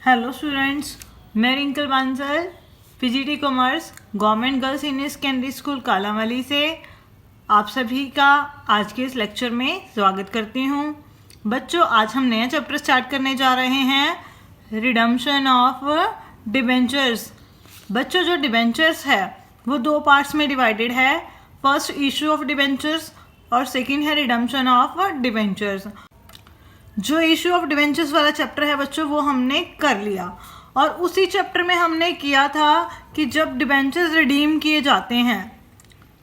Hello students, मैं Rinkal Bansal PGT commerce government girls senior secondary school Kalanwali से आप सभी का आज के इस लेक्चर में स्वागत करती हूँ। बच्चों, आज हम नया चैप्टर स्टार्ट करने जा रहे हैं, रिडम्पशन ऑफ डिबेंचर्स। बच्चों, जो डिबेंचर्स है वो दो पार्ट्स में डिवाइडेड है। फर्स्ट इशू ऑफ डिबेंचर्स और सेकेंड है रिडम्पशन ऑफ डिबेंचर्स। जो इशू ऑफ डिबेंचर्स वाला चैप्टर है बच्चों, वो हमने कर लिया और उसी चैप्टर में हमने किया था कि जब डिबेंचर्स रिडीम किए जाते हैं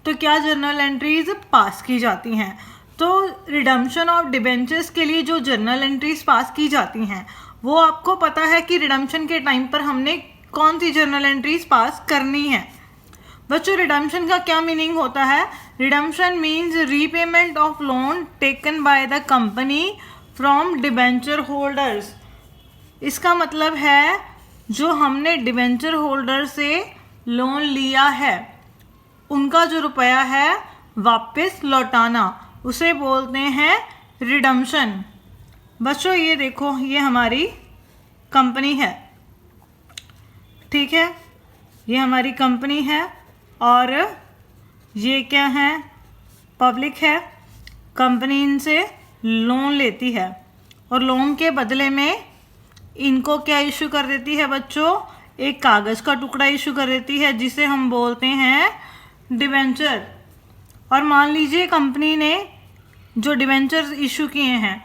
तो क्या जर्नल एंट्रीज पास की जाती हैं। तो रिडम्पशन ऑफ डिबेंचर्स के लिए जो जर्नल एंट्रीज पास की जाती हैं वो आपको पता है कि रिडम्पशन के टाइम पर हमने कौन सी जर्नल एंट्रीज पास करनी है। बच्चों, रिडम्पशन का क्या मीनिंग होता है? Redemption means repayment of loan taken by the company from debenture holders. इसका मतलब है जो हमने डिबेंचर होल्डर से लोन लिया है उनका जो रुपया है वापस लौटाना, उसे बोलते हैं रिडम्पशन। बच्चों, ये देखो, ये हमारी कंपनी है, ठीक है, ये हमारी कंपनी है और ये क्या है? पब्लिक है। कंपनी इनसे लोन लेती है और लोन के बदले में इनको क्या इशू कर देती है बच्चों? एक कागज़ का टुकड़ा इशू कर देती है जिसे हम बोलते हैं डिबेंचर। और मान लीजिए कंपनी ने जो डिबेंचर इशू किए हैं,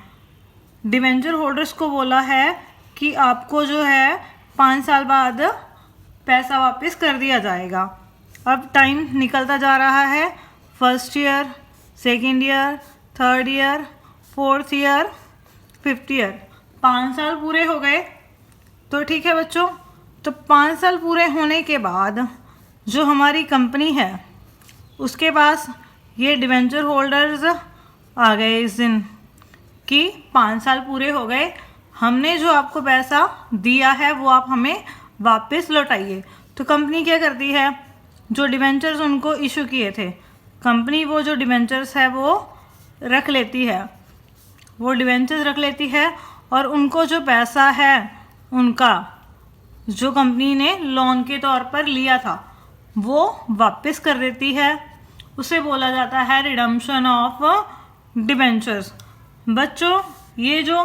डिबेंचर होल्डर्स को बोला है कि आपको जो है 5 साल बाद पैसा वापस कर दिया जाएगा। अब टाइम निकलता जा रहा है, first year, second year, third year, fourth year, fifth year, 5 साल पूरे हो गए। तो ठीक है बच्चों, तो 5 साल पूरे होने के बाद जो हमारी कंपनी है उसके पास ये डिबेंचर होल्डर्स आ गए इस दिन कि 5 साल पूरे हो गए, हमने जो आपको पैसा दिया है वो आप हमें वापस लौटाइए। तो कंपनी क्या करती है? जो डिबेंचर्स उनको इशू किए थे, कंपनी वो जो डिबेंचर्स है वो रख लेती है, वो डिबेंचर्स रख लेती है और उनको जो पैसा है उनका जो कंपनी ने लोन के तौर पर लिया था वो वापस कर देती है। उसे बोला जाता है रिडम्पशन ऑफ डिबेंचर्स। बच्चों, ये जो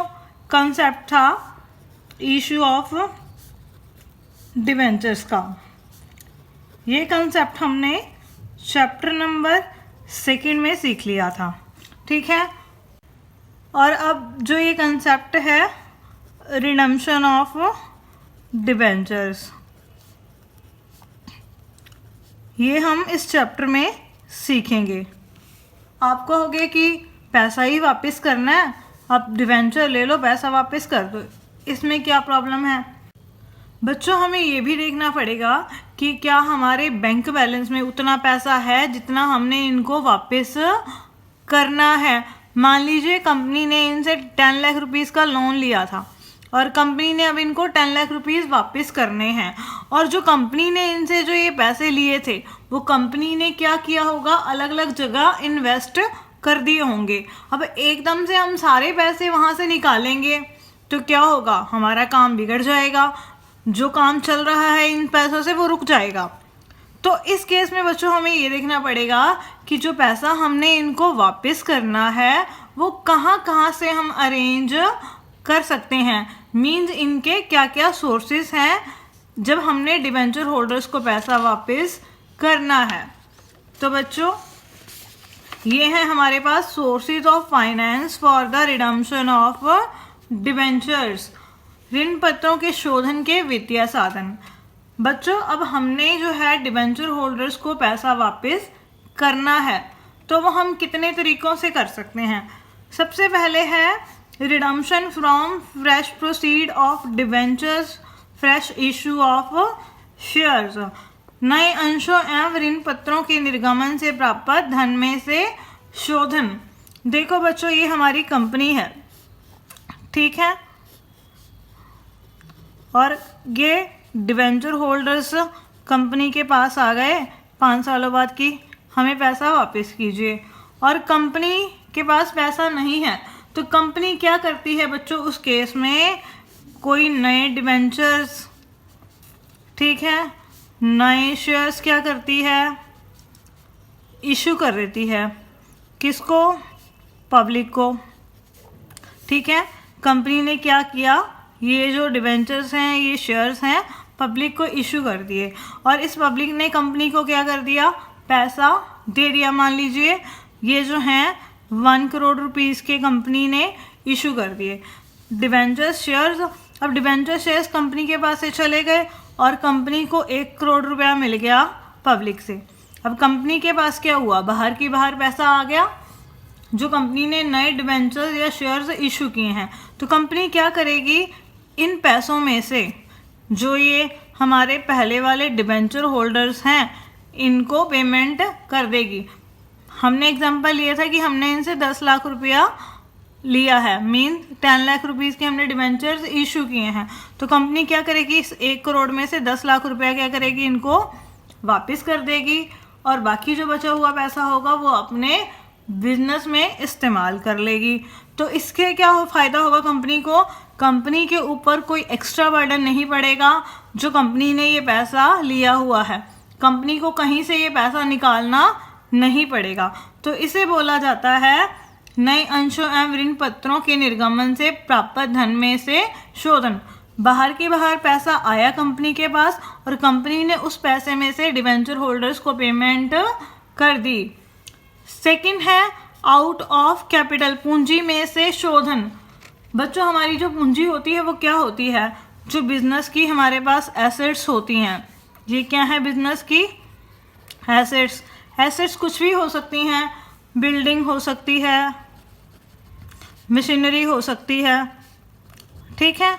कंसेप्ट था इशू ऑफ डिबेंचर्स का, ये कंसेप्ट हमने चैप्टर नंबर 2 में सीख लिया था, ठीक है। और अब जो ये कंसेप्ट है रिडम्पशन ऑफ डिबेंचर्स, ये हम इस चैप्टर में सीखेंगे। आप कहोगे कि पैसा ही वापस करना है, आप डिबेंचर ले लो, पैसा वापस कर दो, इसमें क्या प्रॉब्लम है? बच्चों, हमें ये भी देखना पड़ेगा कि क्या हमारे बैंक बैलेंस में उतना पैसा है जितना हमने इनको वापस करना है। मान लीजिए कंपनी ने इनसे 10 लाख रुपीज़ का लोन लिया था और कंपनी ने अब इनको 10 लाख रुपीज़ वापस करने हैं, और जो कंपनी ने इनसे जो ये पैसे लिए थे वो कंपनी ने क्या किया होगा? अलग अलग जगह इन्वेस्ट कर दिए होंगे। अब एकदम से हम सारे पैसे वहाँ से निकालेंगे तो क्या होगा? हमारा काम बिगड़ जाएगा, जो काम चल रहा है इन पैसों से वो रुक जाएगा। तो इस केस में बच्चों हमें ये देखना पड़ेगा कि जो पैसा हमने इनको वापस करना है वो कहाँ कहाँ से हम अरेंज कर सकते हैं, मीन्स इनके क्या क्या सोर्सेस हैं जब हमने डिबेंचर होल्डर्स को पैसा वापस करना है। तो बच्चों, ये है हमारे पास sources of finance for the redemption of debentures, ऋण पत्रों के शोधन के वित्तीय साधन। बच्चों, अब हमने जो है डिबेंचर होल्डर्स को पैसा वापस करना है तो वो हम कितने तरीक़ों से कर सकते हैं? सबसे पहले है redemption from fresh proceed of debentures, fresh issue of shares, नए अंशों एवं ऋण पत्रों के निर्गमन से प्राप्त धन में से शोधन। देखो बच्चों, ये हमारी कंपनी है, ठीक है, और ये डिबेंचर होल्डर्स कंपनी के पास आ गए 5 सालों बाद कि हमें पैसा वापस कीजिए, और कंपनी के पास पैसा नहीं है तो कंपनी क्या करती है बच्चों? उस केस में कोई नए डिबेंचर्स, ठीक है, नए शेयर्स क्या करती है, इशू कर देती है। किसको? पब्लिक को। ठीक है, कंपनी ने क्या किया, ये जो डिबेंचर्स हैं, ये शेयर्स हैं, पब्लिक को इशू कर दिए, और इस पब्लिक ने कंपनी को क्या कर दिया, पैसा दे दिया। मान लीजिए ये जो हैं 1 करोड़ रुपीस के कंपनी ने इशू कर दिए डिबेंचर्स शेयर्स। अब डिबेंचर शेयर्स कंपनी के पास से चले गए और कंपनी को 1 करोड़ रुपया मिल गया पब्लिक से। अब कंपनी के पास क्या हुआ, बाहर की बाहर पैसा आ गया, जो कंपनी ने नए डिबेंचर्स या शेयर्स इशू किए हैं। तो कंपनी क्या करेगी, इन पैसों में से जो ये हमारे पहले वाले डिबेंचर होल्डर्स हैं, इनको पेमेंट कर देगी। हमने एग्जांपल लिया था कि हमने इनसे 10 लाख रुपया लिया है, मीन 10 लाख रुपीज़ के हमने डिबेंचर्स इशू किए हैं। तो कंपनी क्या करेगी, इस 1 करोड़ में से 10 लाख रुपया क्या करेगी, इनको वापस कर देगी, और बाकी जो बचा हुआ पैसा होगा वो अपने बिजनेस में इस्तेमाल कर लेगी। तो इसके क्या फ़ायदा होगा कंपनी को, कंपनी के ऊपर कोई एक्स्ट्रा बर्डन नहीं पड़ेगा। जो कंपनी ने ये पैसा लिया हुआ है, कंपनी को कहीं से ये पैसा निकालना नहीं पड़ेगा। तो इसे बोला जाता है नए अंशों एवं ऋण पत्रों के निर्गमन से प्राप्त धन में से शोधन। बाहर के बाहर पैसा आया कंपनी के पास, और कंपनी ने उस पैसे में से डिबेंचर होल्डर्स को पेमेंट कर दी। सेकंड है आउट ऑफ कैपिटल, पूंजी में से शोधन। बच्चों, हमारी जो पूंजी होती है वो क्या होती है, जो बिजनेस की हमारे पास एसेट्स होती हैं। ये क्या है, बिजनेस की एसेट्स। एसेट्स कुछ भी हो सकती हैं, बिल्डिंग हो सकती है, मशीनरी हो सकती है, ठीक है,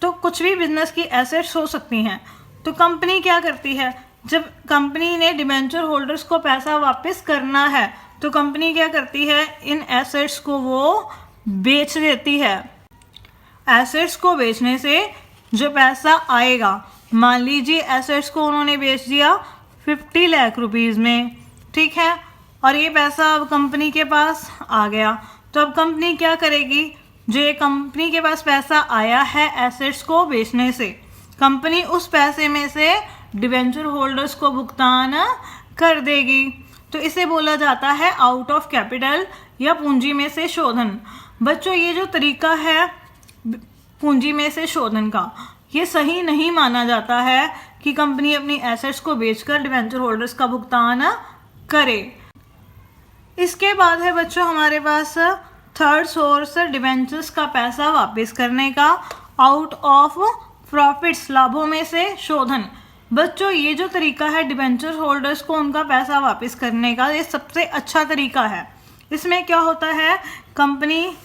तो कुछ भी बिजनेस की एसेट्स हो सकती हैं। तो कंपनी क्या करती है, जब कंपनी ने डिबेंचर होल्डर्स को पैसा वापस करना है तो कंपनी क्या करती है, इन एसेट्स को वो बेच देती है। एसेट्स को बेचने से जो पैसा आएगा, मान लीजिए एसेट्स को उन्होंने बेच दिया 50 लाख रुपीज़ में, ठीक है, और ये पैसा अब कंपनी के पास आ गया। तो अब कंपनी क्या करेगी, जो ये कंपनी के पास पैसा आया है एसेट्स को बेचने से, कंपनी उस पैसे में से डिबेंचर होल्डर्स को भुगतान कर देगी। तो इसे बोला जाता है आउट ऑफ कैपिटल या पूंजी में से शोधन। बच्चों, ये जो तरीका है पूंजी में से शोधन का, ये सही नहीं माना जाता है कि कंपनी अपनी एसेट्स को बेचकर डिबेंचर होल्डर्स का भुगतान करे। इसके बाद है बच्चों हमारे पास थर्ड सोर्स, डिबेंचर्स का पैसा वापस करने का, आउट ऑफ प्रॉफिट्स, लाभों में से शोधन। बच्चों, ये जो तरीका है डिबेंचर होल्डर्स को उनका पैसा वापस करने का, ये सबसे अच्छा तरीका है। इसमें क्या होता है, कंपनी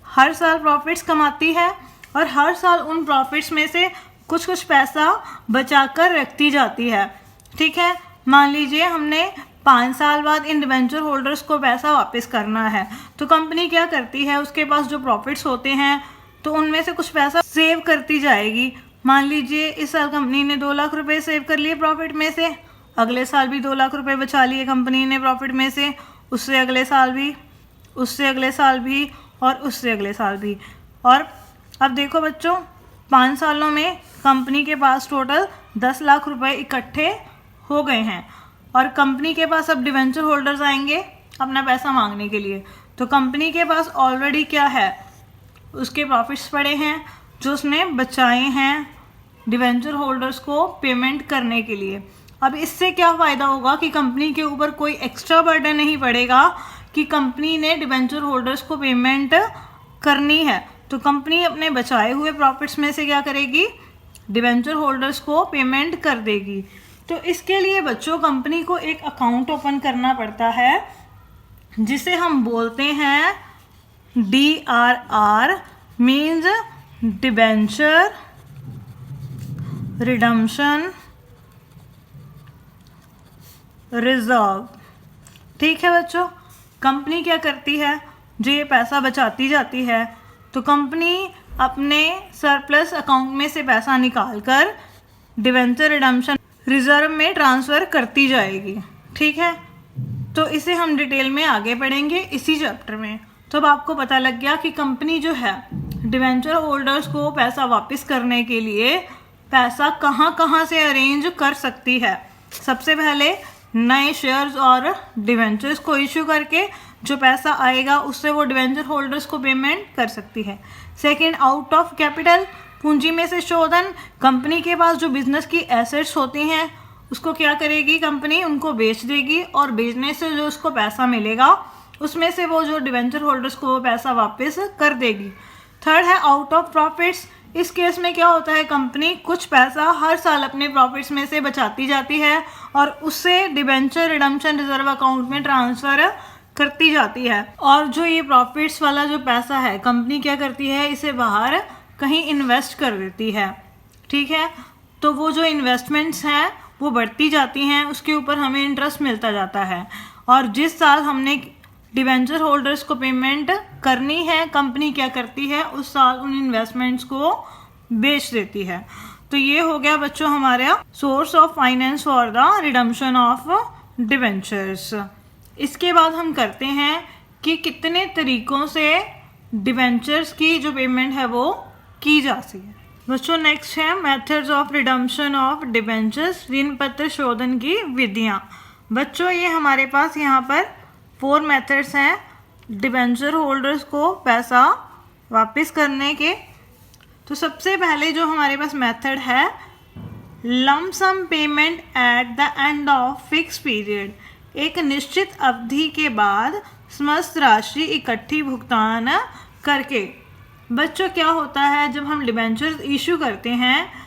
हर साल प्रॉफिट्स कमाती है और हर साल उन प्रॉफिट्स में से कुछ कुछ पैसा बचाकर रखती जाती है, ठीक है। मान लीजिए हमने 5 साल बाद इन डिबेंचर होल्डर्स को पैसा वापस करना है, तो कंपनी क्या करती है, उसके पास जो प्रॉफिट्स होते हैं तो उनमें से कुछ पैसा सेव करती जाएगी। मान लीजिए इस साल कंपनी ने 2 लाख रुपए सेव कर लिए प्रॉफिट में से, अगले साल भी 2 लाख रुपए बचा लिए कंपनी ने प्रॉफिट में से, उससे अगले साल भी, उससे अगले साल भी, और उससे अगले साल भी। और अब देखो बच्चों, 5 सालों में कंपनी के पास टोटल 10 लाख रुपए इकट्ठे हो गए हैं, और कंपनी के पास अब डिबेंचर होल्डर्स आएंगे अपना पैसा मांगने के लिए। तो कंपनी के पास ऑलरेडी क्या है, उसके प्रॉफिट्स पड़े हैं जो उसने बचाए हैं डिबेंचर होल्डर्स को पेमेंट करने के लिए। अब इससे क्या फ़ायदा होगा कि कंपनी के ऊपर कोई एक्स्ट्रा बर्डन नहीं पड़ेगा कि कंपनी ने डिबेंचर होल्डर्स को पेमेंट करनी है। तो कंपनी अपने बचाए हुए प्रॉफिट्स में से क्या करेगी, डिबेंचर होल्डर्स को पेमेंट कर देगी। तो इसके लिए बच्चों कंपनी को एक अकाउंट ओपन करना पड़ता है जिसे हम बोलते हैं DRR, means debenture redemption reserve, ठीक है बच्चों। कंपनी क्या करती है, जो ये पैसा बचाती जाती है तो कंपनी अपने सरप्लस अकाउंट में से पैसा निकालकर डिबेंचर रिडम्पशन रिजर्व में ट्रांसफ़र करती जाएगी, ठीक है। तो इसे हम डिटेल में आगे पढ़ेंगे इसी चैप्टर में। तो अब आपको पता लग गया कि कंपनी जो है डिवेंचर होल्डर्स को पैसा वापस करने के लिए पैसा कहाँ कहाँ से अरेंज कर सकती है। सबसे पहले नए शेयर्स और डिवेंचर्स को इशू करके जो पैसा आएगा उससे वो डिवेंचर होल्डर्स को पेमेंट कर सकती है। सेकंड, आउट ऑफ कैपिटल, पूंजी में से शोधन। कंपनी के पास जो बिजनेस की एसेट्स होती हैं उसको क्या करेगी कंपनी, उनको बेच देगी और बेचने से जो उसको पैसा मिलेगा उसमें से वो जो डिवेंचर होल्डर्स को वो पैसा वापस कर देगी। थर्ड है आउट ऑफ प्रॉफिट्स। इस केस में क्या होता है, कंपनी कुछ पैसा हर साल अपने प्रॉफिट्स में से बचाती जाती है और उससे डिवेंचर रिडम्पशन रिजर्व अकाउंट में ट्रांसफ़र करती जाती है। और जो ये प्रॉफिट्स वाला जो पैसा है कंपनी क्या करती है, इसे बाहर कहीं इन्वेस्ट कर देती है। ठीक है, तो वो जो इन्वेस्टमेंट्स हैं वो बढ़ती जाती हैं, उसके ऊपर हमें इंटरेस्ट मिलता जाता है। और जिस साल हमने डिवेंचर होल्डर्स को पेमेंट करनी है कंपनी क्या करती है, उस साल उन इन्वेस्टमेंट्स को बेच देती है। तो ये हो गया बच्चों हमारा source of finance for the redemption of debentures. इसके बाद हम करते हैं कि कितने तरीकों से डिवेंचर्स की जो पेमेंट है वो की जा सकती है। बच्चों नेक्स्ट है methods of redemption of debentures, ऋण पत्र शोधन की विधियाँ। बच्चों ये हमारे पास यहाँ पर 4 मेथड्स हैं डिवेंचर होल्डर्स को पैसा वापस करने के। तो सबसे पहले जो हमारे पास मेथड है lump sum payment at the end of fix period. एक निश्चित अवधि के बाद समस्त राशि इकट्ठी भुगतान करके। बच्चों क्या होता है, जब हम डिवेंचर्स इशू करते हैं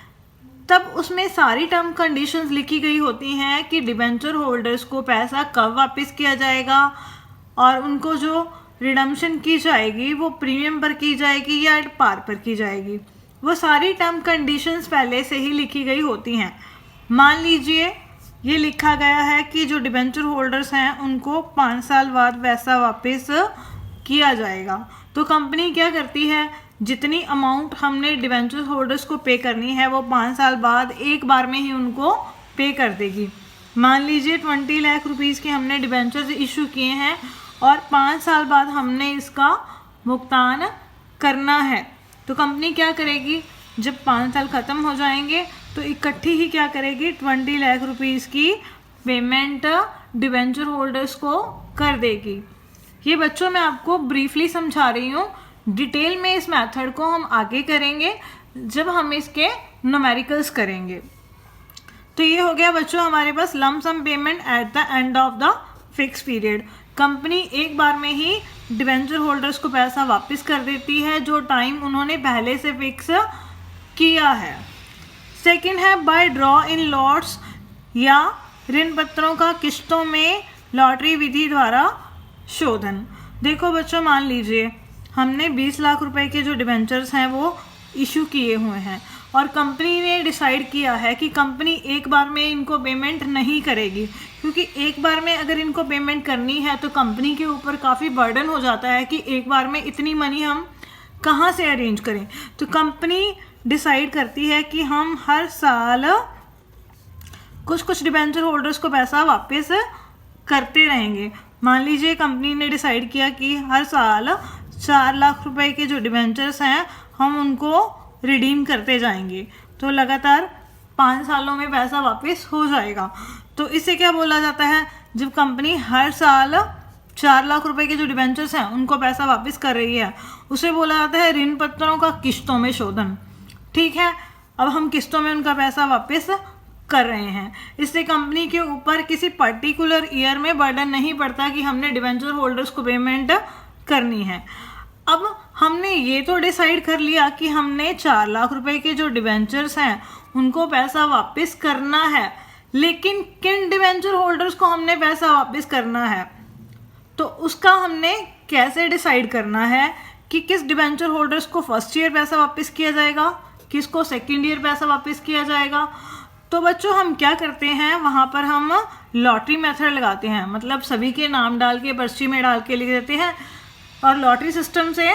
तब उसमें सारी टर्म कंडीशंस लिखी गई होती हैं कि डिवेंचर होल्डर्स को पैसा कब वापस किया जाएगा और उनको जो रिडम्पशन की जाएगी वो प्रीमियम पर की जाएगी या पार पर की जाएगी। वो सारी टर्म कंडीशंस पहले से ही लिखी गई होती हैं। मान लीजिए ये लिखा गया है कि जो डिवेंचर होल्डर्स हैं उनको 5 साल बाद पैसा वापस किया जाएगा। तो कंपनी क्या करती है, जितनी अमाउंट हमने डिवेंचर होल्डर्स को पे करनी है वो 5 साल बाद एक बार में ही उनको पे कर देगी। मान लीजिए 20 लाख रुपीज़ के हमने डिवेंचर्स इशू किए हैं और 5 साल बाद हमने इसका भुगतान करना है। तो कंपनी क्या करेगी, जब 5 साल ख़त्म हो जाएंगे तो इकट्ठी ही क्या करेगी 20 लाख रुपीज़ की पेमेंट डिवेंचर होल्डर्स को कर देगी। ये बच्चों मैं आपको ब्रीफली समझा रही हूँ, डिटेल में इस मेथड को हम आगे करेंगे जब हम इसके न्यूमेरिकल्स करेंगे। तो ये हो गया बच्चों हमारे पास lump sum payment at the end of the fix period. Company एक बार में ही डिवेंचर होल्डर्स को पैसा वापस कर देती है जो टाइम उन्होंने पहले से फिक्स किया है। सेकंड है बाय ड्रॉ इन लॉट्स या ऋण पत्रों का किस्तों में लॉटरी विधि द्वारा शोधन। देखो बच्चों मान लीजिए हमने 20 लाख रुपए के जो डिवेंचर्स हैं वो इशू किए हुए हैं और कंपनी ने डिसाइड किया है कि कंपनी एक बार में इनको पेमेंट नहीं करेगी, क्योंकि एक बार में अगर इनको पेमेंट करनी है तो कंपनी के ऊपर काफ़ी बर्डन हो जाता है कि एक बार में इतनी मनी हम कहाँ से अरेंज करें। तो कंपनी डिसाइड करती है कि हम हर साल कुछ डिवेंचर होल्डर्स को पैसा वापस करते रहेंगे। मान लीजिए कंपनी ने डिसाइड किया कि हर साल 4 लाख रुपए के जो डिवेंचर्स हैं हम उनको रिडीम करते जाएंगे, तो लगातार 5 सालों में पैसा वापस हो जाएगा। तो इसे क्या बोला जाता है, जब कंपनी हर साल 4 लाख रुपए के जो डिवेंचर्स हैं उनको पैसा वापस कर रही है उसे बोला जाता है ऋण पत्रों का किस्तों में शोधन। ठीक है, अब हम किस्तों में उनका पैसा वापस कर रहे हैं। इससे कंपनी के ऊपर किसी पर्टिकुलर ईयर में बर्डन नहीं पड़ता कि हमने डिवेंचर होल्डर्स को पेमेंट करनी है। अब हमने ये तो डिसाइड कर लिया कि हमने 4 लाख रुपए के जो डिवेंचर्स हैं उनको पैसा वापस करना है, लेकिन किन डिवेंचर होल्डर्स को हमने पैसा वापस करना है तो उसका हमने कैसे डिसाइड करना है कि किस डिवेंचर होल्डर्स को फर्स्ट ईयर पैसा वापस किया जाएगा, किसको सेकेंड ईयर पैसा वापस किया जाएगा। तो बच्चों हम क्या करते हैं, वहाँ पर हम लॉटरी मेथड लगाते हैं, मतलब सभी के नाम डाल के पर्ची में डाल के लिख देते हैं और लॉटरी सिस्टम से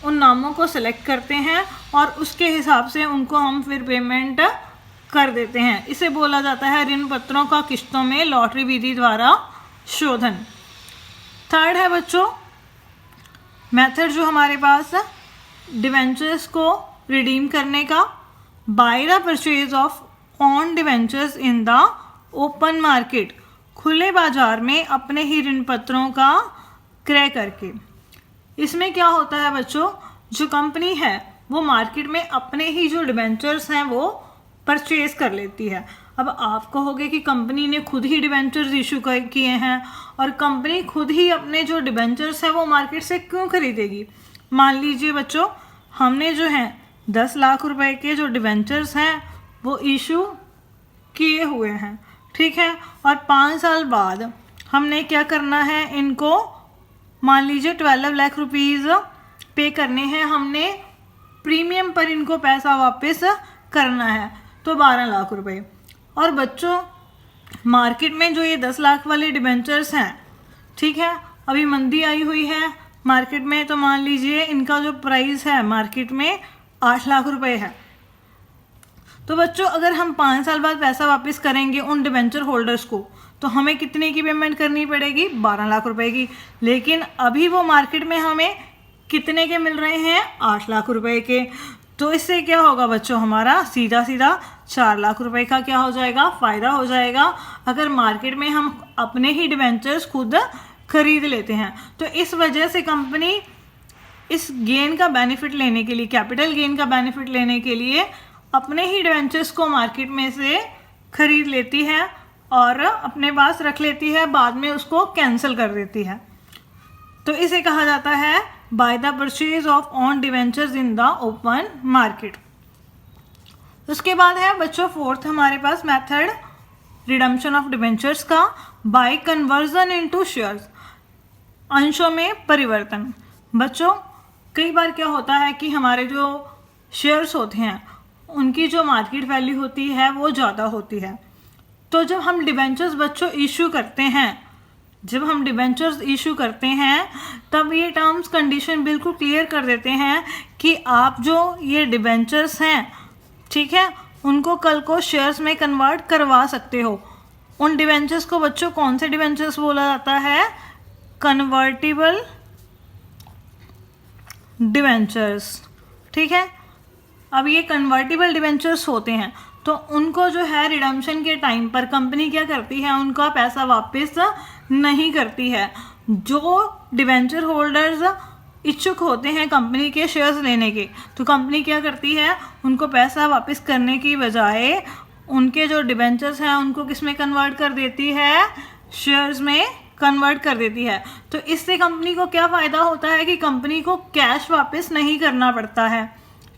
उन नामों को सिलेक्ट करते हैं और उसके हिसाब से उनको हम फिर पेमेंट कर देते हैं। इसे बोला जाता है ऋण पत्रों का किस्तों में लॉटरी विधि द्वारा शोधन। थर्ड है बच्चों मेथड जो हमारे पास डिवेंचर्स को रिडीम करने का, by the purchase of on debentures in the open market, खुले बाजार में अपने ही ऋण पत्रों का क्रय करके। इसमें क्या होता है बच्चों, जो कंपनी है वो मार्केट में अपने ही जो डिवेंचर्स हैं वो परचेज कर लेती है। अब आप कहोगे कि कंपनी ने खुद ही डिवेंचर्स इशू किए हैं और कंपनी खुद ही अपने जो डिवेंचर्स हैं वो मार्केट से क्यों खरीदेगी। मान लीजिए बच्चों, हमने जो है 10 लाख रुपए के जो डिवेंचर्स हैं वो इशू किए हुए हैं, ठीक है, और 5 साल बाद हमने क्या करना है, इनको मान लीजिए 12 लाख रुपीज़ पे करने हैं, हमने प्रीमियम पर इनको पैसा वापस करना है तो 12 लाख रुपए। और बच्चों मार्केट में जो ये 10 लाख वाले डिबेंचर्स हैं, ठीक है, अभी मंदी आई हुई है मार्केट में, तो मान लीजिए इनका जो प्राइस है मार्केट में 8 लाख रुपए है। तो बच्चों अगर हम 5 साल बाद पैसा वापस करेंगे उन डिबेंचर होल्डर्स को तो हमें कितने की पेमेंट करनी पड़ेगी, 12 लाख रुपए की। लेकिन अभी वो मार्केट में हमें कितने के मिल रहे हैं, 8 लाख रुपए के। तो इससे क्या होगा बच्चों, हमारा सीधा सीधा 4 लाख रुपए का क्या हो जाएगा, फ़ायदा हो जाएगा अगर मार्केट में हम अपने ही डिबेंचर्स खुद खरीद लेते हैं। तो इस वजह से कंपनी इस गेन का बेनिफिट लेने के लिए, कैपिटल गेन का बेनिफिट लेने के लिए अपने ही डिबेंचर्स को मार्केट में से खरीद लेती है और अपने पास रख लेती है, बाद में उसको कैंसिल कर देती है। तो इसे कहा जाता है by the purchase of on debentures in the open market. उसके बाद है बच्चों फोर्थ हमारे पास मेथड रिडम्पशन ऑफ डिवेंचर्स का, बाय कन्वर्जन इनटू शेयर्स, अंशों में परिवर्तन। बच्चों कई बार क्या होता है कि हमारे जो शेयर्स होते हैं उनकी जो मार्केट वैल्यू होती है वो ज़्यादा होती है। तो जब हम डिबेंचर्स बच्चों इशू करते हैं, जब हम डिबेंचर्स इशू करते हैं तब ये टर्म्स कंडीशन बिल्कुल क्लियर कर देते हैं कि आप जो ये डिबेंचर्स हैं, ठीक है, उनको कल को शेयर्स में कन्वर्ट करवा सकते हो। उन डिबेंचर्स को बच्चों कौन से डिबेंचर्स बोला जाता है, कन्वर्टिबल डिबेंचर्स, ठीक है। अब ये कन्वर्टिबल डिबेंचर्स होते हैं तो उनको जो है रिडम्पशन के टाइम पर कंपनी क्या करती है, उनका पैसा वापस नहीं करती है। जो डिबेंचर होल्डर्स इच्छुक होते हैं कंपनी के शेयर्स लेने के, तो कंपनी क्या करती है, उनको पैसा वापस करने की बजाय उनके जो डिबेंचर्स हैं उनको किस में कन्वर्ट कर देती है, शेयर्स में कन्वर्ट कर देती है। तो इससे कंपनी को क्या फ़ायदा होता है कि कंपनी को कैश वापस नहीं करना पड़ता है,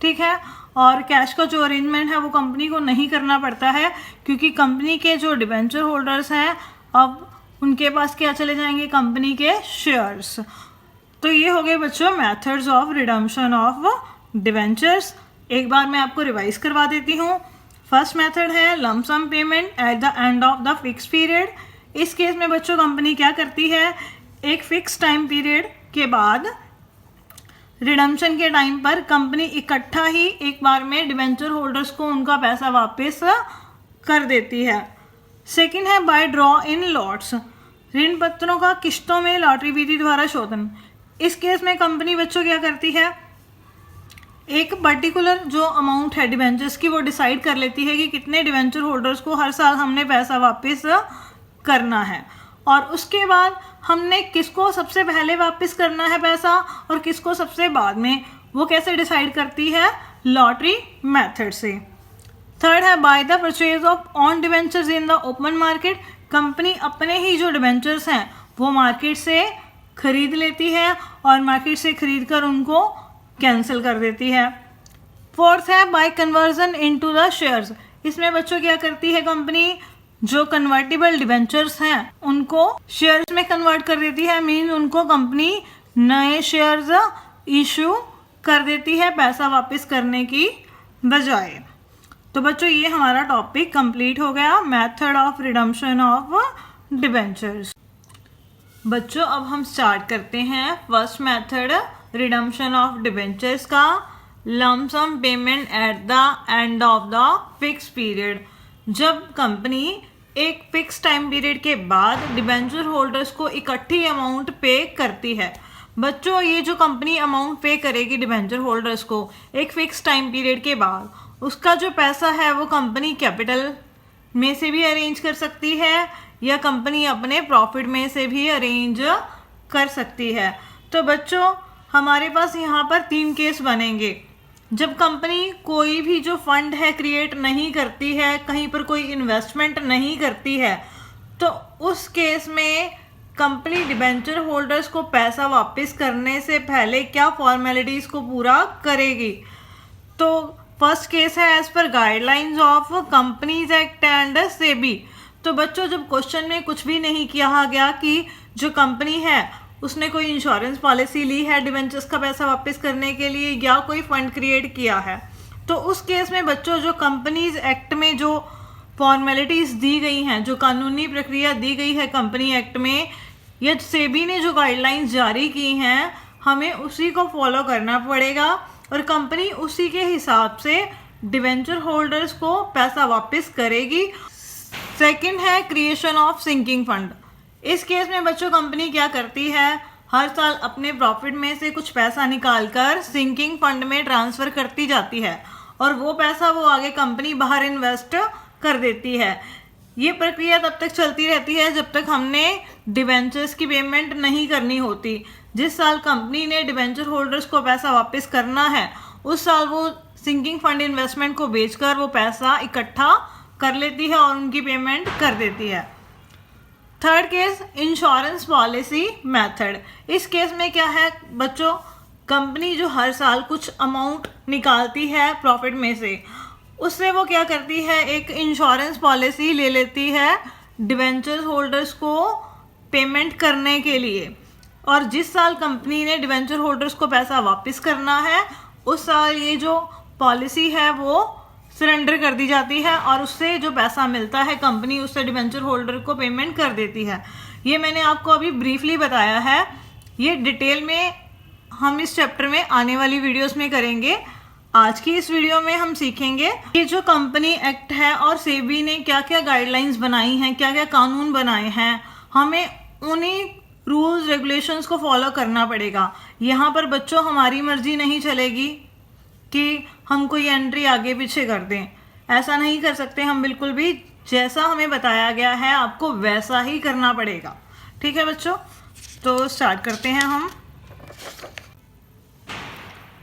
ठीक है, और कैश का जो अरेंजमेंट है वो कंपनी को नहीं करना पड़ता है, क्योंकि कंपनी के जो डिबेंचर होल्डर्स हैं अब उनके पास क्या चले जाएंगे, कंपनी के शेयर्स। तो ये हो गए बच्चों methods of redemption of debentures. एक बार मैं आपको रिवाइज करवा देती हूँ। फर्स्ट मेथड है lump sum payment at the end of the fix period. इस केस में बच्चों कंपनी क्या करती है, एक फिक्स टाइम पीरियड के बाद रिडम्पशन के टाइम पर कंपनी इकट्ठा ही एक बार में डिबेंचर होल्डर्स को उनका पैसा वापस कर देती है। सेकंड है बाय ड्रॉ इन लॉट्स, ऋण पत्रों का किश्तों में लॉटरी विधि द्वारा शोधन। इस केस में कंपनी बच्चों क्या करती है, एक पर्टिकुलर जो अमाउंट है डिबेंचर्स की वो डिसाइड कर लेती है कि कितने डिबेंचर होल्डर्स को हर साल हमने पैसा वापस करना है, और उसके बाद हमने किसको सबसे पहले वापस करना है पैसा और किसको सबसे बाद में, वो कैसे डिसाइड करती है, लॉटरी मेथड से। थर्ड है by the purchase of on debentures in the open market, company अपने ही जो डिबेंचर्स हैं वो मार्केट से खरीद लेती है और मार्केट से खरीद कर उनको कैंसिल कर देती है। फोर्थ है bye conversion into the shares, इसमें बच्चों क्या करती है कंपनी, जो कन्वर्टिबल डिबेंचर्स हैं उनको शेयर्स में कन्वर्ट कर देती है, मीन्स उनको कंपनी नए शेयर्स इशू कर देती है पैसा वापस करने की बजाय। तो बच्चों ये हमारा टॉपिक कंप्लीट हो गया, method of redemption of debentures. बच्चों अब हम स्टार्ट करते हैं first method redemption of debentures का, lump sum payment at the end of the fix period. जब कंपनी एक फिक्स टाइम पीरियड के बाद डिबेंचर होल्डर्स को इकट्ठी अमाउंट पे करती है, बच्चों ये जो कंपनी अमाउंट पे करेगी डिबेंचर होल्डर्स को एक फिक्स टाइम पीरियड के बाद, उसका जो पैसा है वो कंपनी कैपिटल में से भी अरेंज कर सकती है या कंपनी अपने प्रॉफिट में से भी अरेंज कर सकती है। तो बच्चों हमारे पास यहाँ पर 3 केस बनेंगे। जब कंपनी कोई भी जो फंड है क्रिएट नहीं करती है, कहीं पर कोई इन्वेस्टमेंट नहीं करती है, तो उस केस में कंपनी डिबेंचर होल्डर्स को पैसा वापस करने से पहले क्या फॉर्मेलिटीज़ को पूरा करेगी। तो फर्स्ट केस है as per guidelines of companies act and SEBI. तो बच्चों जब क्वेश्चन में कुछ भी नहीं कहा गया कि जो कंपनी है उसने कोई इंश्योरेंस पॉलिसी ली है डिबेंचर्स का पैसा वापस करने के लिए या कोई फंड क्रिएट किया है, तो उस केस में बच्चों जो कंपनीज एक्ट में जो फॉर्मेलिटीज़ दी गई हैं, जो कानूनी प्रक्रिया दी गई है कंपनी एक्ट में या सेबी ने जो गाइडलाइंस जारी की हैं, हमें उसी को फॉलो करना पड़ेगा और कंपनी उसी के हिसाब से डिबेंचर होल्डर्स को पैसा वापस करेगी। सेकंड है क्रिएशन ऑफ सिंकिंग फंड। इस केस में बच्चों कंपनी क्या करती है, हर साल अपने प्रॉफिट में से कुछ पैसा निकालकर सिंकिंग फंड में ट्रांसफ़र करती जाती है और वो पैसा वो आगे कंपनी बाहर इन्वेस्ट कर देती है। ये प्रक्रिया तब तक चलती रहती है जब तक हमने डिबेंचर्स की पेमेंट नहीं करनी होती। जिस साल कंपनी ने डिबेंचर होल्डर्स को पैसा वापस करना है उस साल वो सिंकिंग फंड इन्वेस्टमेंट को बेचकर वो पैसा इकट्ठा कर लेती है और उनकी पेमेंट कर देती है। Third case insurance policy method. इस केस में क्या है बच्चों, कंपनी जो हर साल कुछ अमाउंट निकालती है प्रॉफिट में से, उससे वो क्या करती है, एक इंश्योरेंस पॉलिसी ले लेती है डिबेंचर होल्डर्स को पेमेंट करने के लिए। और जिस साल कंपनी ने डिबेंचर होल्डर्स को पैसा वापस करना है उस साल ये जो पॉलिसी है वो सरेंडर कर दी जाती है और उससे जो पैसा मिलता है कंपनी उससे डिबेंचर होल्डर को पेमेंट कर देती है। ये मैंने आपको अभी ब्रीफली बताया है, ये डिटेल में हम इस चैप्टर में आने वाली वीडियोस में करेंगे। आज की इस वीडियो में हम सीखेंगे कि जो कंपनी एक्ट है और सेबी ने क्या क्या गाइडलाइंस बनाई हैं, क्या क्या कानून बनाए हैं, हमें उन्हीं रूल्स रेगुलेशंस को फॉलो करना पड़ेगा। यहाँ पर बच्चों हमारी मर्जी नहीं चलेगी कि हम कोई एंट्री आगे पीछे कर दें, ऐसा नहीं कर सकते हम बिल्कुल भी। जैसा हमें बताया गया है आपको वैसा ही करना पड़ेगा। ठीक है बच्चों, तो स्टार्ट करते हैं हम।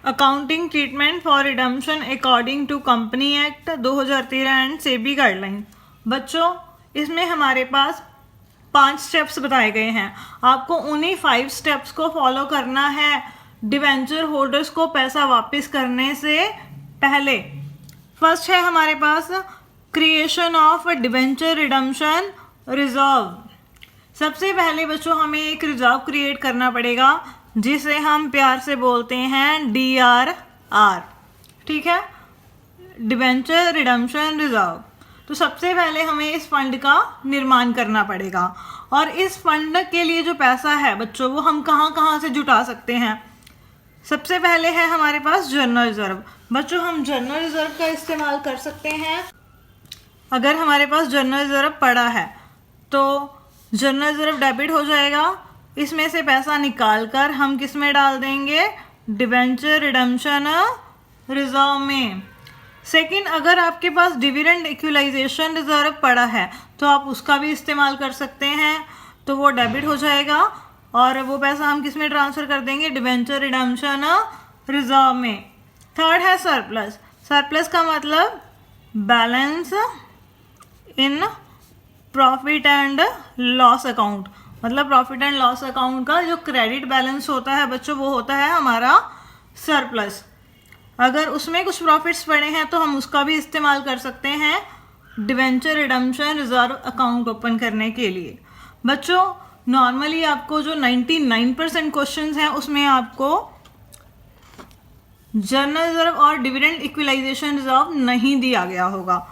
Accounting treatment for redemption according to company act 2013 and SEBI guideline. बच्चों इसमें हमारे पास 5 स्टेप्स बताए गए हैं, आपको उन्हीं 5 स्टेप्स को फॉलो करना है डिबेंचर होल्डर्स को पैसा वापस करने से पहले। फर्स्ट है हमारे पास creation of debenture redemption reserve. सबसे पहले बच्चों हमें एक रिजर्व क्रिएट करना पड़ेगा जिसे हम प्यार से बोलते हैं DRR। ठीक है, डिबेंचर रिडम्पशन रिजर्व। तो सबसे पहले हमें इस फंड का निर्माण करना पड़ेगा और इस फंड के लिए जो पैसा है बच्चों वो हम कहाँ कहाँ से जुटा सकते हैं। सबसे पहले है हमारे पास जनरल रिजर्व। बच्चों हम जनरल रिजर्व का इस्तेमाल कर सकते हैं। अगर हमारे पास जनरल रिजर्व पड़ा है तो जनरल रिजर्व डेबिट हो जाएगा, इसमें से पैसा निकाल कर हम किस में डाल देंगे, डिबेंचर रिडम्पशन रिजर्व में। सेकंड, अगर आपके पास डिविडेंड इक्वलाइजेशन रिजर्व पड़ा है तो आप उसका भी इस्तेमाल कर सकते हैं, तो वो डेबिट हो जाएगा और वो पैसा हम किस में ट्रांसफ़र कर देंगे, डिबेंचर रिडम्पशन रिजर्व में। थर्ड है सरप्लस। सरप्लस का मतलब balance in profit and loss account, मतलब प्रॉफिट एंड लॉस अकाउंट का जो क्रेडिट बैलेंस होता है बच्चों वो होता है हमारा सरप्लस। अगर उसमें कुछ प्रॉफिट्स पड़े हैं तो हम उसका भी इस्तेमाल कर सकते हैं debenture redemption reserve account open करने के लिए। बच्चों नॉर्मली आपको जो 99% क्वेश्चंस हैं उसमें आपको जनरल रिजर्व और डिविडेंड इक्वलाइजेशन रिजर्व नहीं दिया गया होगा,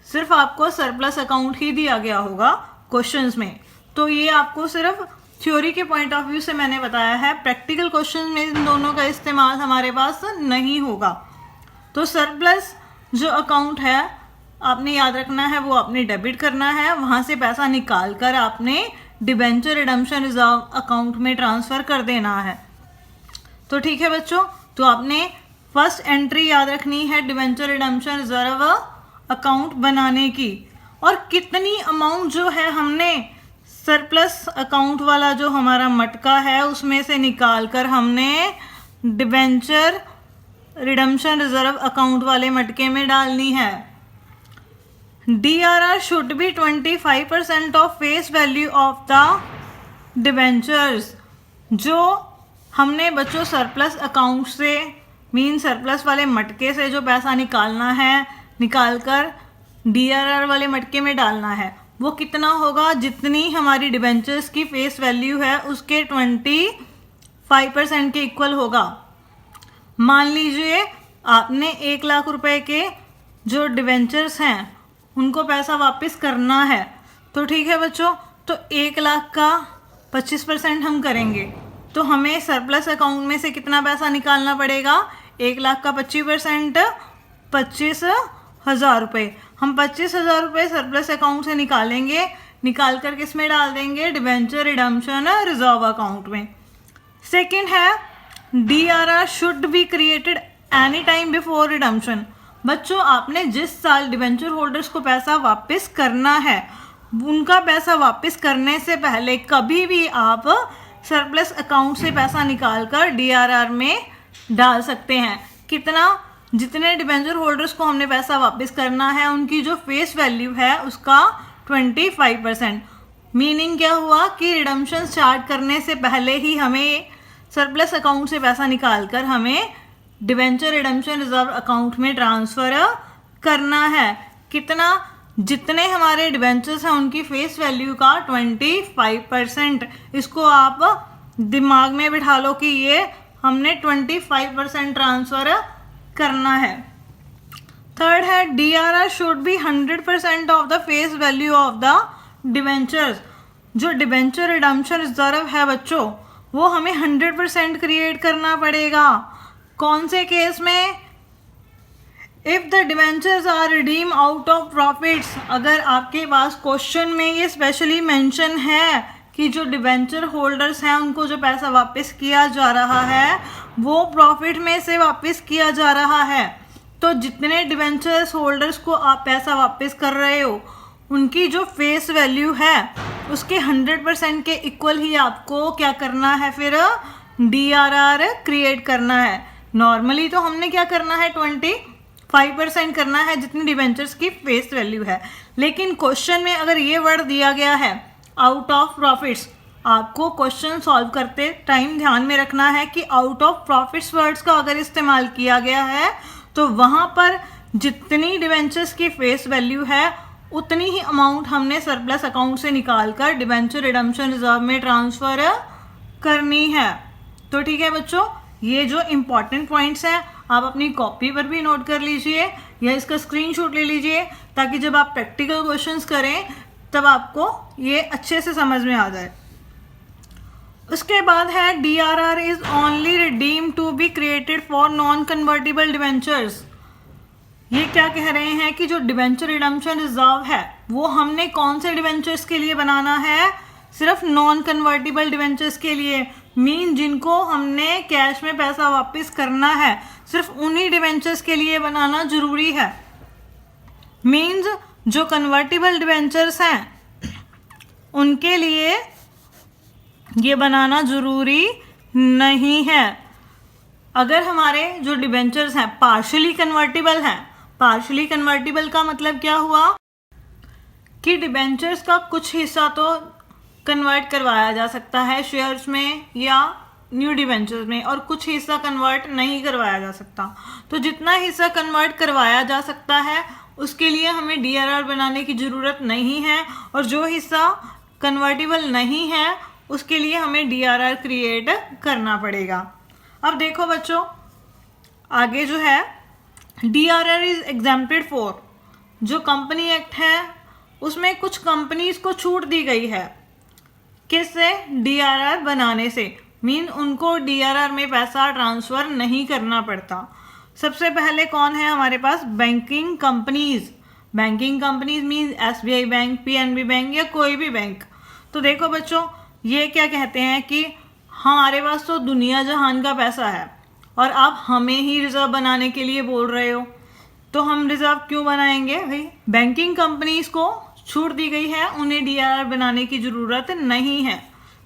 सिर्फ आपको सरप्लस अकाउंट ही दिया गया होगा क्वेश्चंस में। तो ये आपको सिर्फ थ्योरी के पॉइंट ऑफ व्यू से मैंने बताया है, प्रैक्टिकल क्वेश्चन में इन दोनों का इस्तेमाल हमारे पास नहीं होगा। तो सरप्लस जो अकाउंट है आपने याद रखना है, वो आपने डेबिट करना है, वहाँ से पैसा निकाल कर आपने डिबेंचर रिडम्पशन रिजर्व अकाउंट में ट्रांसफ़र कर देना है। तो ठीक है बच्चों, तो आपने फर्स्ट एंट्री याद रखनी है डिबेंचर रिडम्पशन रिजर्व अकाउंट बनाने की, और कितनी अमाउंट जो है हमने सरप्लस अकाउंट वाला जो हमारा मटका है उसमें से निकाल कर हमने डिबेंचर रिडम्पशन रिजर्व अकाउंट वाले मटके में डालनी है। DRR should be 25% of face value of the debentures. जो हमने बच्चों सरप्लस अकाउंट से मीन सरप्लस वाले मटके से जो पैसा निकालना है, निकाल कर DRR वाले मटके में डालना है, वो कितना होगा, जितनी हमारी डिबेंचर्स की फेस वैल्यू है उसके 25% के इक्वल होगा। मान लीजिए आपने 1 लाख रुपए के जो डिबेंचर्स हैं उनको पैसा वापस करना है, तो ठीक है बच्चों, तो 1 लाख का 25% हम करेंगे, तो हमें सरप्लस अकाउंट में से कितना पैसा निकालना पड़ेगा, 1 लाख का 25% 25,000 रुपये। हम 25,000 रुपये सरप्लस अकाउंट से निकालेंगे, निकाल कर किस में डाल देंगे, डिबेंचर रिडम्पशन रिजर्व अकाउंट में। सेकेंड है DRR should be created any time before redemption. बच्चों आपने जिस साल डिबेंचर होल्डर्स को पैसा वापस करना है, उनका पैसा वापस करने से पहले कभी भी आप सरप्लस अकाउंट से पैसा निकालकर DRR में डाल सकते हैं। कितना, जितने डिबेंचर होल्डर्स को हमने पैसा वापस करना है उनकी जो फेस वैल्यू है उसका 25%। मीनिंग क्या हुआ कि रिडम्पशन स्टार्ट करने से पहले ही हमें सरप्लस अकाउंट से पैसा निकालकर हमें डिबेंचर रिडम्पशन रिजर्व अकाउंट में ट्रांसफ़र करना है। कितना, जितने हमारे डिबेंचर्स हैं उनकी फेस वैल्यू का 25%। इसको आप दिमाग में बिठा लो कि ये हमने 25% ट्रांसफ़र करना है। थर्ड है DRR should be 100% of the face value of the debentures. जो डिबेंचर रिडम्पशन रिजर्व है बच्चों, वो हमें 100% क्रिएट करना पड़ेगा। कौन से केस में, if the debentures are redeem out of profits. अगर आपके पास क्वेश्चन में ये स्पेशली मेंशन है कि जो डिबेंचर होल्डर्स हैं उनको जो पैसा वापस किया जा रहा है वो प्रॉफिट में से वापस किया जा रहा है, तो जितने डिबेंचर्स होल्डर्स को आप पैसा वापस कर रहे हो उनकी जो फेस वैल्यू है उसके 100% के इक्वल ही आपको क्या करना है, फिर DRR क्रिएट करना है। नॉर्मली तो हमने क्या करना है, 25% करना है जितनी डिबेंचर्स की फेस वैल्यू है, लेकिन क्वेश्चन में अगर ये वर्ड दिया गया है आउट ऑफ प्रॉफिट्स, आपको क्वेश्चन सॉल्व करते टाइम ध्यान में रखना है कि आउट ऑफ प्रॉफिट्स वर्ड्स का अगर इस्तेमाल किया गया है तो वहाँ पर जितनी डिबेंचर्स की फेस वैल्यू है उतनी ही अमाउंट हमने सरप्लस अकाउंट से निकाल कर डिबेंचर रिडम्पशन रिजर्व में ट्रांसफ़र करनी है। तो ठीक है बच्चों, ये जो इम्पॉर्टेंट पॉइंट्स हैं आप अपनी कॉपी पर भी नोट कर लीजिए या इसका स्क्रीनशॉट ले लीजिए, ताकि जब आप प्रैक्टिकल क्वेश्चंस करें तब आपको ये अच्छे से समझ में आ जाए। उसके बाद है DRR is only redeem to be created for non convertible debentures. ये क्या कह रहे हैं कि जो डिबेंचर रिडम्पशन रिजर्व है वो हमने कौन से डिबेंचर्स के लिए बनाना है, सिर्फ नॉन कन्वर्टिबल डिबेंचर्स के लिए। मीन जिनको हमने कैश में पैसा वापस करना है सिर्फ उन्हीं डिबेंचर्स के लिए बनाना जरूरी है। मीन्स जो कन्वर्टिबल डिबेंचर्स हैं उनके लिए ये बनाना ज़रूरी नहीं है। अगर हमारे जो डिबेंचर्स हैं पार्शली कन्वर्टिबल हैं, पार्शली कन्वर्टिबल का मतलब क्या हुआ कि डिबेंचर्स का कुछ हिस्सा तो कन्वर्ट करवाया जा सकता है शेयर्स में या न्यू डिबेंचर्स में, और कुछ हिस्सा कन्वर्ट नहीं करवाया जा सकता। तो जितना हिस्सा कन्वर्ट करवाया जा सकता है उसके लिए हमें DRR बनाने की ज़रूरत नहीं है, और जो हिस्सा कन्वर्टिबल नहीं है उसके लिए हमें DRR क्रिएट करना पड़ेगा। अब देखो बच्चों, आगे जो है DRR इज़ एग्जेम्प्टेड फॉर, जो कंपनी एक्ट है उसमें कुछ कंपनीज को छूट दी गई है। किससे? DRR बनाने से। मीन उनको DRR में पैसा ट्रांसफ़र नहीं करना पड़ता। सबसे पहले कौन है हमारे पास? Banking companies. Banking companies mean SBI bank, PNB bank या कोई भी बैंक। तो देखो बच्चों, ये क्या कहते हैं कि हमारे पास तो दुनिया जहान का पैसा है और आप हमें ही रिजर्व बनाने के लिए बोल रहे हो, तो हम रिजर्व क्यों बनाएंगे भाई? बैंकिंग कंपनीज को छूट दी गई है, उन्हें डीआरआर बनाने की ज़रूरत नहीं है।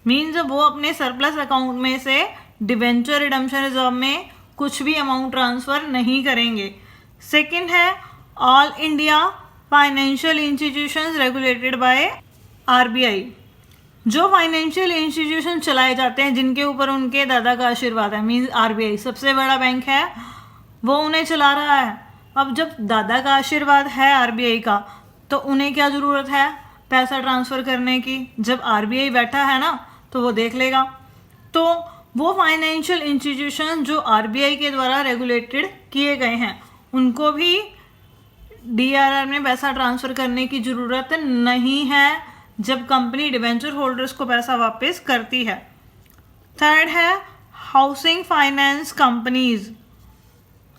मीन्स वो अपने सरप्लस अकाउंट में से डिबेंचर रिडम्पशन रिजर्व में कुछ भी अमाउंट ट्रांसफ़र नहीं करेंगे। सेकंड है all India financial institutions regulated by RBI. जो फाइनेंशियल इंस्टीट्यूशन चलाए जाते हैं जिनके ऊपर उनके दादा का आशीर्वाद है, मीन्स आरबीआई सबसे बड़ा बैंक है, वो उन्हें चला रहा है। अब जब दादा का आशीर्वाद है आरबीआई का, तो उन्हें क्या ज़रूरत है पैसा ट्रांसफ़र करने की? जब आरबीआई बैठा है ना, तो वो देख लेगा। तो वो फाइनेंशियल इंस्टीट्यूशन जो आरबीआई के द्वारा रेगुलेटेड किए गए हैं, उनको भी डीआरआर में पैसा ट्रांसफ़र करने की ज़रूरत नहीं है जब कंपनी डिबेंचर होल्डर्स को पैसा वापस करती है। थर्ड है housing finance companies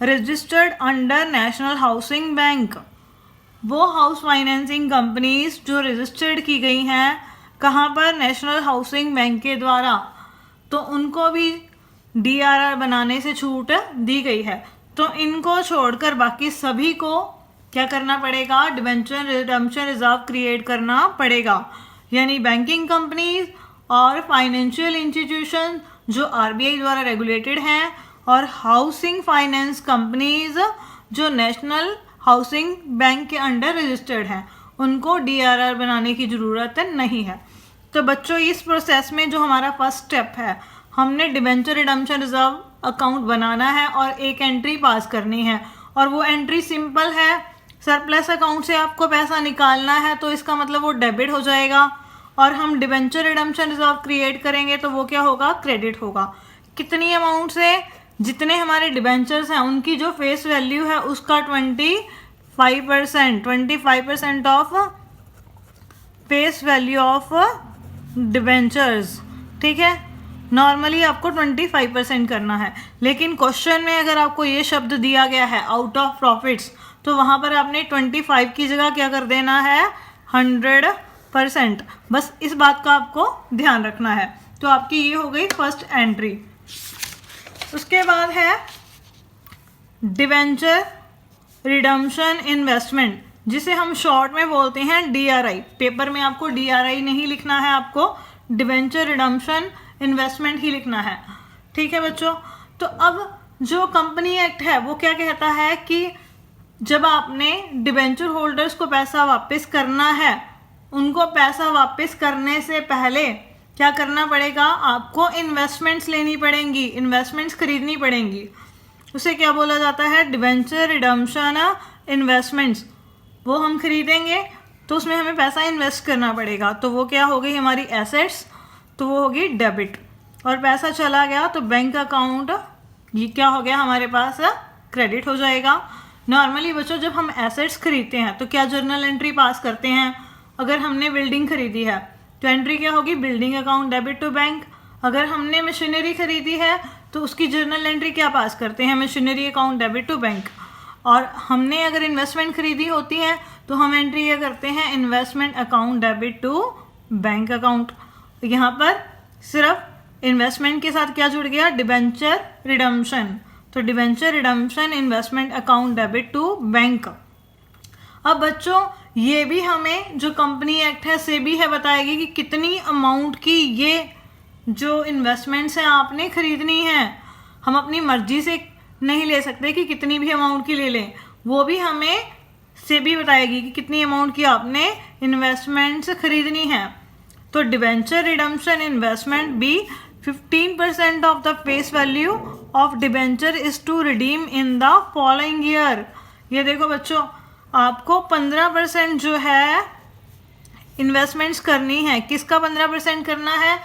registered under national housing bank. वो हाउस फाइनेंसिंग कंपनीज जो रजिस्टर्ड की गई हैं कहाँ पर? नेशनल हाउसिंग बैंक के द्वारा, तो उनको भी डीआरआर बनाने से छूट दी गई है। तो इनको छोड़कर बाकी सभी को क्या करना पड़ेगा? डिबेंचर रिडम्पशन रिजर्व क्रिएट करना पड़ेगा। यानी बैंकिंग कंपनीज और फाइनेंशियल इंस्टीट्यूशन जो आरबीआई द्वारा रेगुलेटेड हैं और हाउसिंग फाइनेंस कंपनीज जो नेशनल हाउसिंग बैंक के अंडर रजिस्टर्ड हैं, उनको डीआरआर बनाने की ज़रूरत नहीं है। तो बच्चों इस प्रोसेस में जो हमारा फर्स्ट स्टेप है, हमने डिबेंचर रिडम्पशन रिजर्व अकाउंट बनाना है और एक एंट्री पास करनी है, और वो एंट्री सिंपल है। सरप्लस अकाउंट से आपको पैसा निकालना है, तो इसका मतलब वो डेबिट हो जाएगा, और हम डिबेंचर रिडम्पशन रिजर्व क्रिएट करेंगे तो वो क्या होगा? क्रेडिट होगा। कितनी अमाउंट से? जितने हमारे डिबेंचर्स हैं उनकी जो फेस वैल्यू है उसका 25% of face value of debentures. ठीक है, नॉर्मली आपको 25% करना है, लेकिन क्वेश्चन में अगर आपको ये शब्द दिया गया है आउट ऑफ प्रॉफिट्स, तो वहाँ पर आपने 25 की जगह क्या कर देना है? 100%। बस इस बात का आपको ध्यान रखना है। तो आपकी ये हो गई फर्स्ट एंट्री। उसके बाद है डिबेंचर रिडम्पशन इन्वेस्टमेंट, जिसे हम शॉर्ट में बोलते हैं डीआरआई। पेपर में आपको डीआरआई नहीं लिखना है, आपको डिबेंचर रिडम्पशन इन्वेस्टमेंट ही लिखना है। ठीक है बच्चों, तो अब जो कंपनी एक्ट है वो क्या कहता है कि जब आपने डिबेंचर होल्डर्स को पैसा वापस करना है, उनको पैसा वापस करने से पहले क्या करना पड़ेगा? आपको इन्वेस्टमेंट्स लेनी पड़ेंगी, इन्वेस्टमेंट्स खरीदनी पड़ेंगी। उसे क्या बोला जाता है? Debenture redemption investments. वो हम खरीदेंगे तो उसमें हमें पैसा इन्वेस्ट करना पड़ेगा, तो वो क्या हो गई? हमारी एसेट्स, तो वो होगी डेबिट। और पैसा चला गया तो बैंक अकाउंट ये क्या हो गया? हमारे पास क्रेडिट हो जाएगा। नॉर्मली बच्चों जब हम एसेट्स खरीदते हैं तो क्या जर्नल एंट्री पास करते हैं? अगर हमने बिल्डिंग खरीदी है तो एंट्री क्या होगी? Building account debit to bank. अगर हमने मशीनरी खरीदी है तो उसकी जर्नल एंट्री क्या पास करते हैं? Machinery account debit to bank. और हमने अगर इन्वेस्टमेंट खरीदी होती है तो हम एंट्री क्या करते हैं? Investment account debit to bank account. यहाँ पर सिर्फ इन्वेस्टमेंट के साथ क्या जुड़ गया? Debenture redemption. तो debenture redemption investment account debit to bank. अब बच्चों ये भी हमें जो कंपनी एक्ट है सेबी है बताएगी कि कितनी अमाउंट की ये जो इन्वेस्टमेंट्स हैं आपने खरीदनी है। हम अपनी मर्जी से नहीं ले सकते कि कितनी भी अमाउंट की ले लें, वो भी हमें सेबी बताएगी कि कितनी अमाउंट की आपने इन्वेस्टमेंट्स खरीदनी है। तो डिबेंचर रिडम्पशन इन्वेस्टमेंट भी 15% of the face value of debenture is to redeem in the following year. ये देखो बच्चों, आपको 15% जो है इन्वेस्टमेंट्स करनी है। किसका 15% करना है?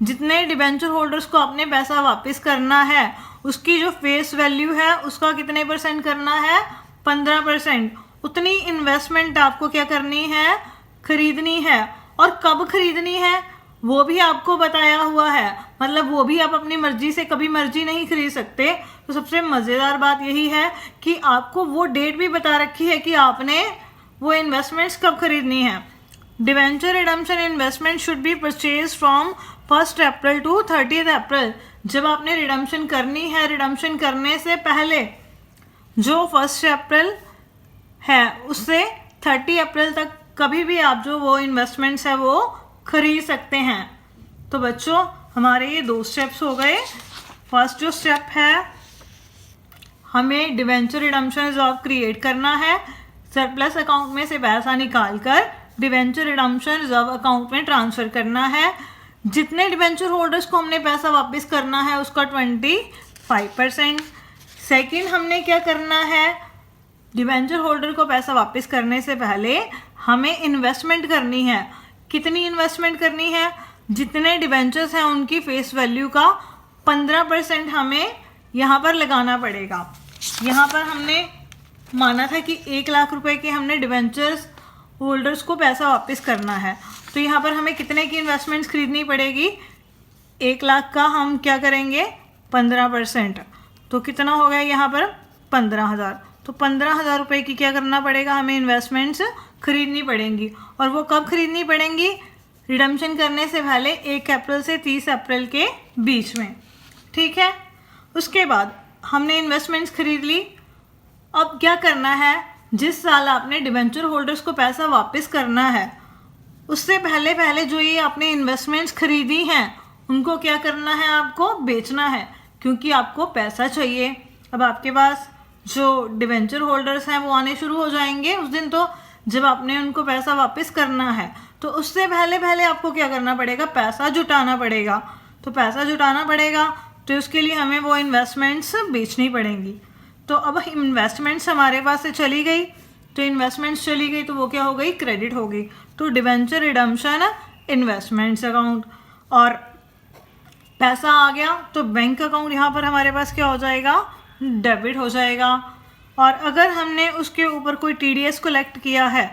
जितने डिबेंचर होल्डर्स को अपने पैसा वापस करना है उसकी जो फेस वैल्यू है उसका कितने परसेंट करना है? 15%। उतनी इन्वेस्टमेंट आपको क्या करनी है? खरीदनी है। और कब खरीदनी है वो भी आपको बताया हुआ है, मतलब वो भी आप अपनी मर्जी से कभी मर्जी नहीं खरीद सकते। तो सबसे मज़ेदार बात यही है कि आपको वो डेट भी बता रखी है कि आपने वो इन्वेस्टमेंट्स कब खरीदनी है। Debenture redemption investment should be purchase from 1 April to 30 April जब आपने रिडम्पशन करनी है, रिडम्पशन करने से पहले जो 1 अप्रैल है उससे 30 अप्रैल तक कभी भी आप जो वो इन्वेस्टमेंट्स है वो खरीद सकते हैं। तो बच्चों हमारे ये 2 स्टेप्स हो गए। फर्स्ट जो स्टेप है, हमें डिवेंचर रिडम्पशन रिजर्व क्रिएट करना है, सरप्लस अकाउंट में से पैसा निकाल कर डिवेंचर रिडम्पशन रिजर्व अकाउंट में ट्रांसफ़र करना है। जितने डिवेंचर होल्डर्स को हमने पैसा वापस करना है उसका 25%। सेकेंड, हमने क्या करना है, डिवेंचर होल्डर को पैसा वापस करने से पहले हमें इन्वेस्टमेंट करनी है। कितनी इन्वेस्टमेंट करनी है, जितने डिवेंचर्स हैं उनकी फेस वैल्यू का 15% हमें यहाँ पर लगाना पड़ेगा। यहाँ पर हमने माना था कि 1 लाख रुपए के हमने डिवेंचर्स होल्डर्स को पैसा वापस करना है, तो यहाँ पर हमें कितने की इन्वेस्टमेंट्स खरीदनी पड़ेगी, 1 लाख का हम क्या करेंगे 15%, तो कितना हो गया यहाँ पर 15,000। तो 15,000 रुपये की क्या करना पड़ेगा, हमें इन्वेस्टमेंट्स खरीदनी पड़ेंगी। और वो कब खरीदनी पड़ेंगी, रिडम्पशन करने से पहले 1 अप्रैल से 30 अप्रैल के बीच में। ठीक है, उसके बाद हमने इन्वेस्टमेंट्स खरीद ली। अब क्या करना है, जिस साल आपने डिवेंचर होल्डर्स को पैसा वापस करना है उससे पहले पहले जो ये आपने इन्वेस्टमेंट्स खरीदी हैं उनको क्या करना है, आपको बेचना है, क्योंकि आपको पैसा चाहिए। अब आपके पास जो डिवेंचर होल्डर्स हैं वो आने शुरू हो जाएंगे उस दिन, तो जब आपने उनको पैसा वापस करना है तो उससे पहले पहले आपको क्या करना पड़ेगा, पैसा जुटाना पड़ेगा। तो पैसा जुटाना पड़ेगा तो उसके लिए हमें वो इन्वेस्टमेंट्स बेचनी पड़ेंगी। तो अब इन्वेस्टमेंट्स हमारे पास से चली गई, तो इन्वेस्टमेंट्स चली गई तो वो क्या हो गई, क्रेडिट हो गई। तो डिवेंचर रिडम्पशन इन्वेस्टमेंट्स अकाउंट, और पैसा आ गया तो बैंक अकाउंट यहाँ पर हमारे पास क्या हो जाएगा, डेबिट हो जाएगा। और अगर हमने उसके ऊपर कोई TDS कलेक्ट किया है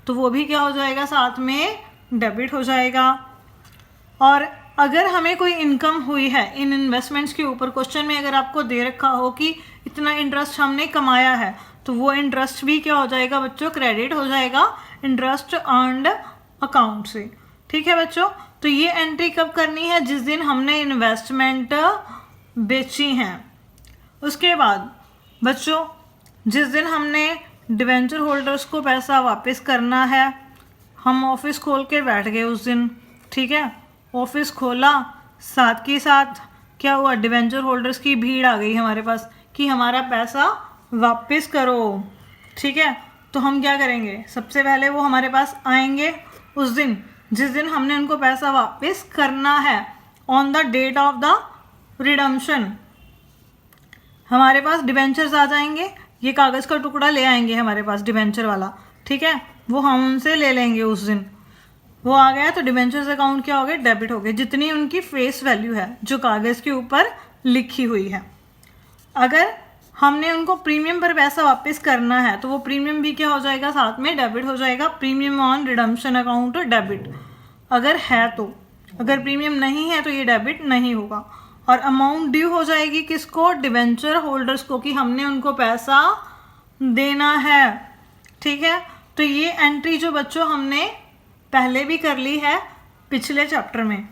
तो वो भी क्या हो जाएगा, साथ में डेबिट हो जाएगा। और अगर हमें कोई इनकम हुई है इन इन्वेस्टमेंट्स के ऊपर, क्वेश्चन में अगर आपको दे रखा हो कि इतना इंटरेस्ट हमने कमाया है, तो वो इंटरेस्ट भी क्या हो जाएगा बच्चों, क्रेडिट हो जाएगा इंटरेस्ट अर्न्ड अकाउंट से। ठीक है बच्चों, तो ये एंट्री कब करनी है, जिस दिन हमने इन्वेस्टमेंट बेची हैं। उसके बाद बच्चों जिस दिन हमने डिवेंचर होल्डर्स को पैसा वापस करना है, हम ऑफिस खोल के बैठ गए उस दिन। ठीक है, ऑफिस खोला, साथ के साथ क्या हुआ, डिवेंचर होल्डर्स की भीड़ आ गई हमारे पास कि हमारा पैसा वापस करो। ठीक है, तो हम क्या करेंगे, सबसे पहले वो हमारे पास आएंगे उस दिन जिस दिन हमने उनको पैसा वापस करना है, on the date of the redemption. हमारे पास डिवेंचर्स आ जाएंगे, ये कागज़ का टुकड़ा ले आएंगे हमारे पास डिवेंचर वाला। ठीक है, वो हम उनसे ले लेंगे उस दिन। वो आ गया तो डिवेंचर्स अकाउंट क्या हो गए, डेबिट हो गए, जितनी उनकी फेस वैल्यू है जो कागज़ के ऊपर लिखी हुई है। अगर हमने उनको प्रीमियम पर पैसा वापस करना है तो वो प्रीमियम भी क्या हो जाएगा, साथ में डेबिट हो जाएगा। Premium on redemption account debit अगर है तो, अगर प्रीमियम नहीं है तो ये डेबिट नहीं होगा। और अमाउंट ड्यू हो जाएगी किसको, डिवेंचर होल्डर्स को, कि हमने उनको पैसा देना है। ठीक है, तो ये एंट्री जो बच्चों हमने पहले भी कर ली है पिछले चैप्टर में।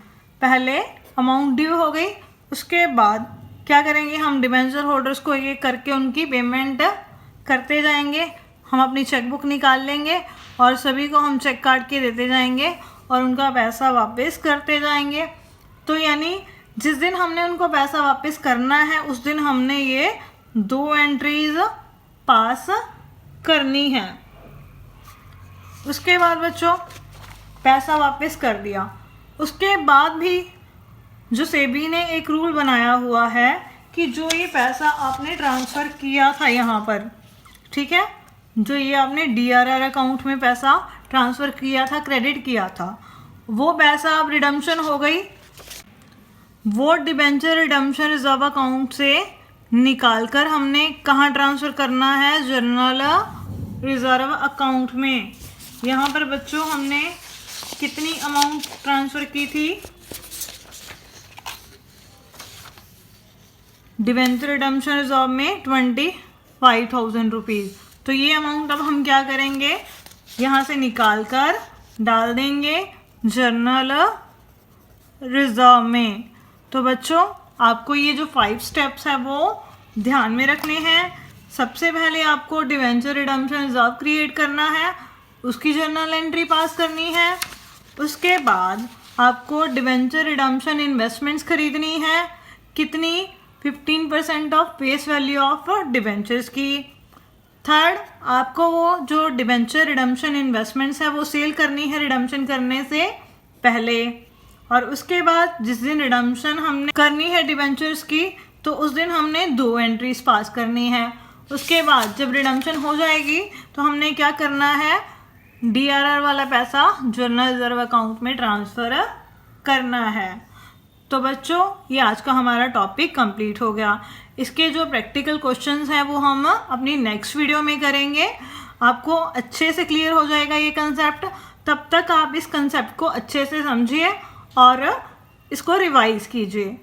पहले अमाउंट ड्यू हो गई, उसके बाद क्या करेंगे, हम डिवेंचर होल्डर्स को ये करके उनकी पेमेंट करते जाएंगे। हम अपनी चेकबुक निकाल लेंगे और सभी को हम चेक काट के देते जाएंगे और उनका पैसा वापस करते जाएंगे। तो यानी जिस दिन हमने उनको पैसा वापस करना है उस दिन हमने ये 2 एंट्रीज पास करनी है। उसके बाद बच्चों पैसा वापस कर दिया, उसके बाद भी जो सेबी ने एक रूल बनाया हुआ है कि जो ये पैसा आपने ट्रांसफ़र किया था यहाँ पर, ठीक है, जो ये आपने DRR अकाउंट में पैसा ट्रांसफ़र किया था, क्रेडिट किया था, वो पैसा अब रिडम्पशन हो गई, वो डिबेंचर रिडम्पशन रिजर्व अकाउंट से निकाल कर हमने कहाँ ट्रांसफ़र करना है, जनरल रिजर्व अकाउंट में। यहाँ पर बच्चों हमने कितनी अमाउंट ट्रांसफ़र की थी, डिबेंचर रिडम्पशन रिजर्व में 25,000 रुपीज़। तो ये अमाउंट अब हम क्या करेंगे, यहाँ से निकाल कर डाल देंगे जनरल रिजर्व में। तो बच्चों आपको ये जो 5 स्टेप्स है वो ध्यान में रखने हैं। सबसे पहले आपको डिवेंचर रिडम्पशन रिजर्व क्रिएट करना है, उसकी जर्नल एंट्री पास करनी है। उसके बाद आपको डिवेंचर रिडम्पशन इन्वेस्टमेंट्स खरीदनी है। कितनी? 15% of face value of debentures की। थर्ड, आपको वो जो डिवेंचर रिडम्पशन इन्वेस्टमेंट्स है वो सेल करनी है रिडम्पशन करने से पहले। और उसके बाद जिस दिन रिडम्पशन हमने करनी है डिवेंचर्स की तो उस दिन हमने 2 एंट्रीज पास करनी है। उसके बाद जब रिडम्पशन हो जाएगी तो हमने क्या करना है, DRR वाला पैसा जर्नल रिजर्व अकाउंट में ट्रांसफ़र करना है। तो बच्चों ये आज का हमारा टॉपिक कंप्लीट हो गया। इसके जो प्रैक्टिकल क्वेश्चंस हैं वो हम अपनी नेक्स्ट वीडियो में करेंगे। आपको अच्छे से क्लियर हो जाएगा ये कंसेप्ट। तब तक आप इस कंसेप्ट को अच्छे से समझिए और इसको रिवाइज कीजिए।